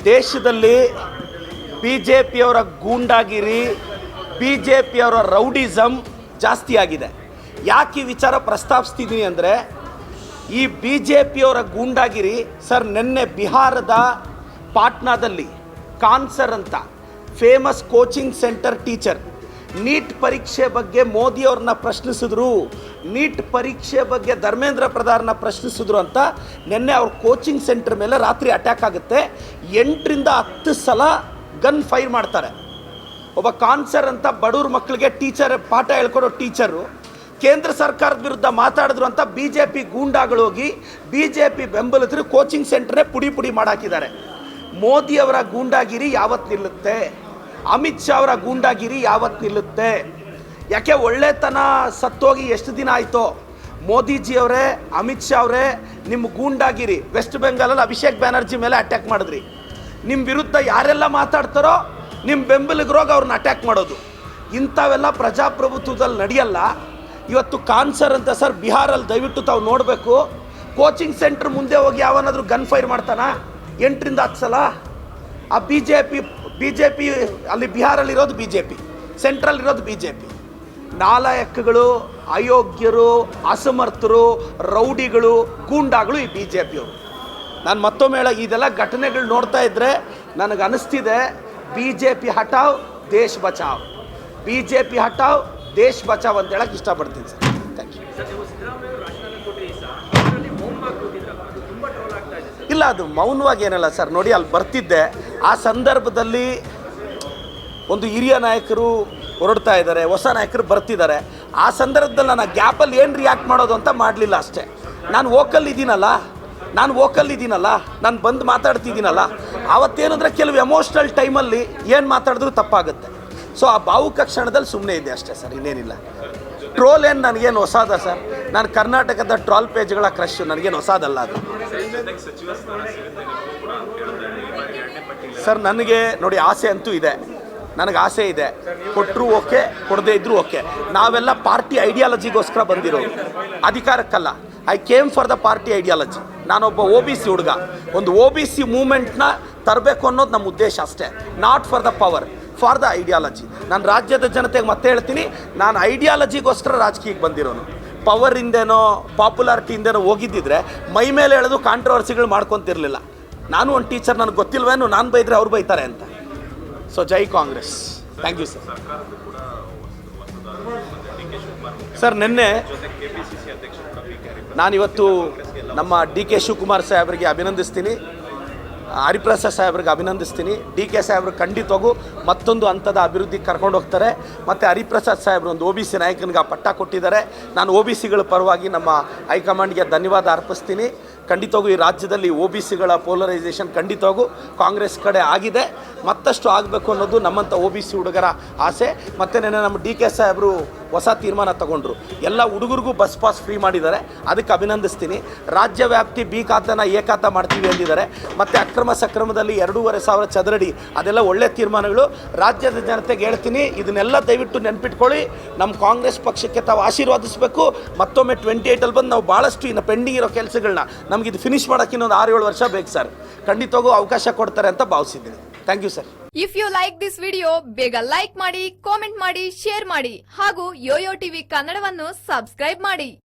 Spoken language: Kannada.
ದೇಶದಲ್ಲಿ BJPಯವರ ಗೂಂಡಾಗಿರಿ, BJPಯವರ ರೌಡಿಸಮ್ ಜಾಸ್ತಿ ಆಗಿದೆ. ಯಾಕೆ ಈ ವಿಚಾರ ಪ್ರಸ್ತಾಪಿಸ್ತಿದ್ದೀನಿ ಅಂದರೆ, ಈ BJPಯವರ ಗೂಂಡಾಗಿರಿ ಸರ್, ನಿನ್ನೆ ಬಿಹಾರದ ಪಾಟ್ನಾದಲ್ಲಿ ಕಾನ್ಸರ್ ಅಂತ famous coaching centre teacher NEET ಪರೀಕ್ಷೆ ಬಗ್ಗೆ ಮೋದಿಯವ್ರನ್ನ ಪ್ರಶ್ನಿಸಿದ್ರು, ನೀಟ್ ಪರೀಕ್ಷೆ ಬಗ್ಗೆ ಧರ್ಮೇಂದ್ರ ಪ್ರಧಾನನ ಪ್ರಶ್ನಿಸಿದ್ರು ಅಂತ ನಿನ್ನೆ ಅವ್ರ ಕೋಚಿಂಗ್ ಸೆಂಟರ್ ಮೇಲೆ ರಾತ್ರಿ ಅಟ್ಯಾಕ್ ಆಗುತ್ತೆ. 8 ರಿಂದ 10 ಸಲ ಗನ್ ಫೈರ್ ಮಾಡ್ತಾರೆ. ಒಬ್ಬ ಕಾನ್ಸರ್ ಅಂತ ಬಡವ್ರ ಮಕ್ಕಳಿಗೆ ಟೀಚರ್ ಪಾಠ ಹೇಳ್ಕೊಡೋ ಟೀಚರು ಕೇಂದ್ರ ಸರ್ಕಾರದ ವಿರುದ್ಧ ಮಾತಾಡಿದ್ರು ಅಂತ BJP ಗೂಂಡಾಗಳು ಹೋಗಿ BJP ಬೆಂಬಲಿತರು ಕೋಚಿಂಗ್ ಸೆಂಟರ್ನೇ ಪುಡಿ ಮಾಡಾಕಿದ್ದಾರೆ. ಮೋದಿಯವರ ಗೂಂಡಾಗಿರಿ ಯಾವತ್ತು ನಿಲ್ಲುತ್ತೆ? ಅಮಿತ್ ಶಾ ಅವರ ಗೂಂಡಾಗಿರಿ ಯಾವತ್ತು ನಿಲ್ಲುತ್ತೆ? ಯಾಕೆ ಒಳ್ಳೆತನ ಸತ್ತೋಗಿ ಎಷ್ಟು ದಿನ ಆಯಿತೋ? ಮೋದಿಜಿಯವರೇ, ಅಮಿತ್ ಶಾ ಅವರೇ, ನಿಮ್ಮ ಗೂಂಡಾಗಿರಿ ವೆಸ್ಟ್ ಬೆಂಗಾಲಲ್ಲಿ ಅಭಿಷೇಕ್ ಬ್ಯಾನರ್ಜಿ ಮೇಲೆ ಅಟ್ಯಾಕ್ ಮಾಡಿದ್ರಿ. ನಿಮ್ಮ ವಿರುದ್ಧ ಯಾರೆಲ್ಲ ಮಾತಾಡ್ತಾರೋ ನಿಮ್ಮ ಬೆಂಬಲಿಗರೋಗಿ ಅವ್ರನ್ನ ಅಟ್ಯಾಕ್ ಮಾಡೋದು, ಇಂಥವೆಲ್ಲ ಪ್ರಜಾಪ್ರಭುತ್ವದಲ್ಲಿ ನಡೆಯಲ್ಲ. ಇವತ್ತು ಕಾನ್ಸರ್ ಅಂತ ಸರ್ ಬಿಹಾರಲ್ಲಿ ದಯವಿಟ್ಟು ತಾವು ನೋಡಬೇಕು. ಕೋಚಿಂಗ್ ಸೆಂಟರ್ ಮುಂದೆ ಹೋಗಿ ಯಾವನಾದರೂ ಗನ್ ಫೈರ್ ಮಾಡ್ತಾನ? 8 ರಿಂದ 10 ಸಲ. ಆ BJP ಅಲ್ಲಿ ಬಿಹಾರಲ್ಲಿರೋದು BJP, ಸೆಂಟ್ರಲ್ಲಿರೋದು BJP. ನಾಲಾಯಕಗಳು, ಅಯೋಗ್ಯರು, ಅಸಮರ್ಥರು, ರೌಡಿಗಳು, ಗೂಂಡಾಗಳು ಈ BJPಯವರು. ನಾನು ಮತ್ತೊಮ್ಮೆ ಇದೆಲ್ಲ ಘಟನೆಗಳು ನೋಡ್ತಾ ಇದ್ದರೆ ನನಗೆ ಅನಿಸ್ತಿದೆ, BJP ಹಟಾವ್ ದೇಶ್ ಬಚಾವ್, BJP ಹಟಾವ್ ದೇಶ್ ಬಚಾವ್ ಅಂತ ಹೇಳಕ್ಕೆ ಇಷ್ಟಪಡ್ತೀನಿ ಸರ್. Thank you. ಇಲ್ಲ, ಅದು ಮೌನವಾಗಿ ಏನಲ್ಲ ಸರ್. ನೋಡಿ, ಅಲ್ಲಿ ಬರ್ತಿದ್ದೆ, ಆ ಸಂದರ್ಭದಲ್ಲಿ ಒಂದು ಹಿರಿಯ ನಾಯಕರು ಹೊರಡ್ತಾ ಇದ್ದಾರೆ, ಹೊಸ ನಾಯಕರು ಬರ್ತಿದ್ದಾರೆ. ಆ ಸಂದರ್ಭದಲ್ಲಿ ನಾನು ಆ ಗ್ಯಾಪಲ್ಲಿ ಏನು ರಿಯಾಕ್ಟ್ ಮಾಡೋದು ಅಂತ ಮಾಡಲಿಲ್ಲ ಅಷ್ಟೇ. ನಾನು ವೋಕಲ್ ಇದ್ದೀನಲ್ಲ, ನಾನು ಬಂದು ಮಾತಾಡ್ತಿದ್ದೀನಲ್ಲ. ಆವತ್ತೇನಂದರೆ ಕೆಲವು ಎಮೋಷ್ನಲ್ ಟೈಮಲ್ಲಿ ಏನು ಮಾತಾಡಿದ್ರೂ ತಪ್ಪಾಗುತ್ತೆ. ಸೊ ಆ ಭಾವುಕ ಕ್ಷಣದಲ್ಲಿ ಸುಮ್ಮನೆ ಇದೆ ಅಷ್ಟೇ ಸರ್, ಇನ್ನೇನಿಲ್ಲ. ಟ್ರೋಲ್ ಏನು ನನಗೇನು ಹೊಸಾದ ಸರ್? ನಾನು ಕರ್ನಾಟಕದ ಟ್ರಾಲ್ ಪೇಜ್ಗಳ ಕ್ರಶ್, ನನಗೇನು ಹೊಸಾದಲ್ಲ ಅದು ಸರ್. ನನಗೆ ನೋಡಿ, ಆಸೆ ಅಂತೂ ಇದೆ, ನನಗೆ ಆಸೆ ಇದೆ. ಕೊಟ್ಟರು ಓಕೆ, ಕೊಡದೇ ಇದ್ದರೂ ಓಕೆ. ನಾವೆಲ್ಲ ಪಾರ್ಟಿ ಐಡಿಯಾಲಜಿಗೋಸ್ಕರ ಬಂದಿರೋದು, ಅಧಿಕಾರಕ್ಕಲ್ಲ. I came for the party ideology. ನಾನೊಬ್ಬ OBC ಹುಡುಗ, ಒಂದು OBC ಮೂಮೆಂಟ್ನ ತರಬೇಕು ಅನ್ನೋದು ನಮ್ಮ ಉದ್ದೇಶ ಅಷ್ಟೇ. Not for the power, for the ideology. ನಾನು ರಾಜ್ಯದ ಜನತೆಗೆ ಮತ್ತೆ ಹೇಳ್ತೀನಿ, ನಾನು ಐಡಿಯಾಲಜಿಗೋಸ್ಕರ ರಾಜಕೀಯಕ್ಕೆ ಬಂದಿರೋನು. ಪವರಿಂದೇನೋ ಪಾಪ್ಯುಲಾರಿಟಿಯಿಂದೇನೋ ಹೋಗಿದ್ದಿದ್ರೆ ಮೈ ಮೇಲೆ ಹೇಳೋದು ಕಾಂಟ್ರವರ್ಸಿಗಳು ಮಾಡ್ಕೊತಿರ್ಲಿಲ್ಲ. ನಾನು ಒಂದು ಟೀಚರ್, ನನಗೆ ಗೊತ್ತಿಲ್ವೇನು ನಾನು ಬೈದರೆ ಅವ್ರು ಬೈತಾರೆ ಅಂತ. ಸೊ ಜೈ Congress. Thank you sir. Sir, ನಿನ್ನೆ ನಾನಿವತ್ತು ನಮ್ಮ DK ಶಿವಕುಮಾರ್ ಸಾಹೇಬರಿಗೆ ಅಭಿನಂದಿಸ್ತೀನಿ, ಹರಿಪ್ರಸಾದ್ ಸಾಹೇಬ್ರಿಗೆ ಅಭಿನಂದಿಸ್ತೀನಿ. DK ಸಾಹೇಬ್ರು ಖಂಡಿತವಾಗೂ ಮತ್ತೊಂದು ಹಂತದ ಅಭಿವೃದ್ಧಿಗೆ ಕರ್ಕೊಂಡು ಹೋಗ್ತಾರೆ. ಮತ್ತು ಹರಿಪ್ರಸಾದ್ ಸಾಹೇಬ್ರು ಒಂದು OBC ನಾಯಕನಿಗೆ ಪಟ್ಟ ಕೊಟ್ಟಿದ್ದಾರೆ. ನಾನು OBCಗಳ ಪರವಾಗಿ ನಮ್ಮ ಹೈಕಮಾಂಡ್ಗೆ ಧನ್ಯವಾದ ಅರ್ಪಿಸ್ತೀನಿ. ಖಂಡಿತವಾಗೂ ಈ ರಾಜ್ಯದಲ್ಲಿ OBCಗಳ ಪೋಲರೈಸೇಷನ್ ಖಂಡಿತವಾಗೂ ಕಾಂಗ್ರೆಸ್ ಕಡೆ ಆಗಿದೆ, ಮತ್ತಷ್ಟು ಆಗಬೇಕು ಅನ್ನೋದು ನಮ್ಮಂಥ OBC ಹುಡುಗರ ಆಸೆ. ಮತ್ತು ನೆನ್ನೆ ನಮ್ಮ DK ಸಾಹೇಬರು ಹೊಸ ತೀರ್ಮಾನ ತಗೊಂಡ್ರು, ಎಲ್ಲ ಹುಡುಗರಿಗೂ ಬಸ್ ಪಾಸ್ ಫ್ರೀ ಮಾಡಿದ್ದಾರೆ, ಅದಕ್ಕೆ ಅಭಿನಂದಿಸ್ತೀನಿ. ರಾಜ್ಯ ವ್ಯಾಪ್ತಿ B ಖಾತೆನ A ಖಾತೆ ಮಾಡ್ತೀವಿ ಅಂದಿದ್ದಾರೆ. ಮತ್ತು ಅಕ್ರಮ ಸಕ್ರಮದಲ್ಲಿ 2,500 ಚದರಡಿ, ಅದೆಲ್ಲ ಒಳ್ಳೆ ತೀರ್ಮಾನಗಳು. ರಾಜ್ಯದ ಜನತೆಗೆ ಹೇಳ್ತೀನಿ, ಇದನ್ನೆಲ್ಲ ದಯವಿಟ್ಟು ನೆನ್ಪಿಟ್ಕೊಳ್ಳಿ. ನಮ್ಮ ಕಾಂಗ್ರೆಸ್ ಪಕ್ಷಕ್ಕೆ ತಾವು ಆಶೀರ್ವಾದಿಸಬೇಕು. ಮತ್ತೊಮ್ಮೆ 28ಅಲ್ಲಿ ಬಂದು ನಾವು ಭಾಳಷ್ಟು ಇನ್ನು ಪೆಂಡಿಂಗ್ ಇರೋ ಕೆಲಸಗಳನ್ನ ನಮಗಿದು ಫಿನಿಷ್ ಮಾಡೋಕ್ಕೆ ಇನ್ನೊಂದು 6-7 ವರ್ಷ ಬೇಕು ಸರ್. ಖಂಡಿತವಾಗೂ ಅವಕಾಶ ಕೊಡ್ತಾರೆ ಅಂತ ಭಾವಿಸಿದ್ದೀನಿ. Thank you sir. If you like this video, ಬೇಗ ಲೈಕ್ ಮಾಡಿ, ಕಾಮೆಂಟ್ ಮಾಡಿ, ಶೇರ್ ಮಾಡಿ ಹಾಗೂ ಯೋಯೋ ಟಿವಿ ಕನ್ನಡವನ್ನು ಸಬ್ಸ್ಕ್ರೈಬ್ ಮಾಡಿ.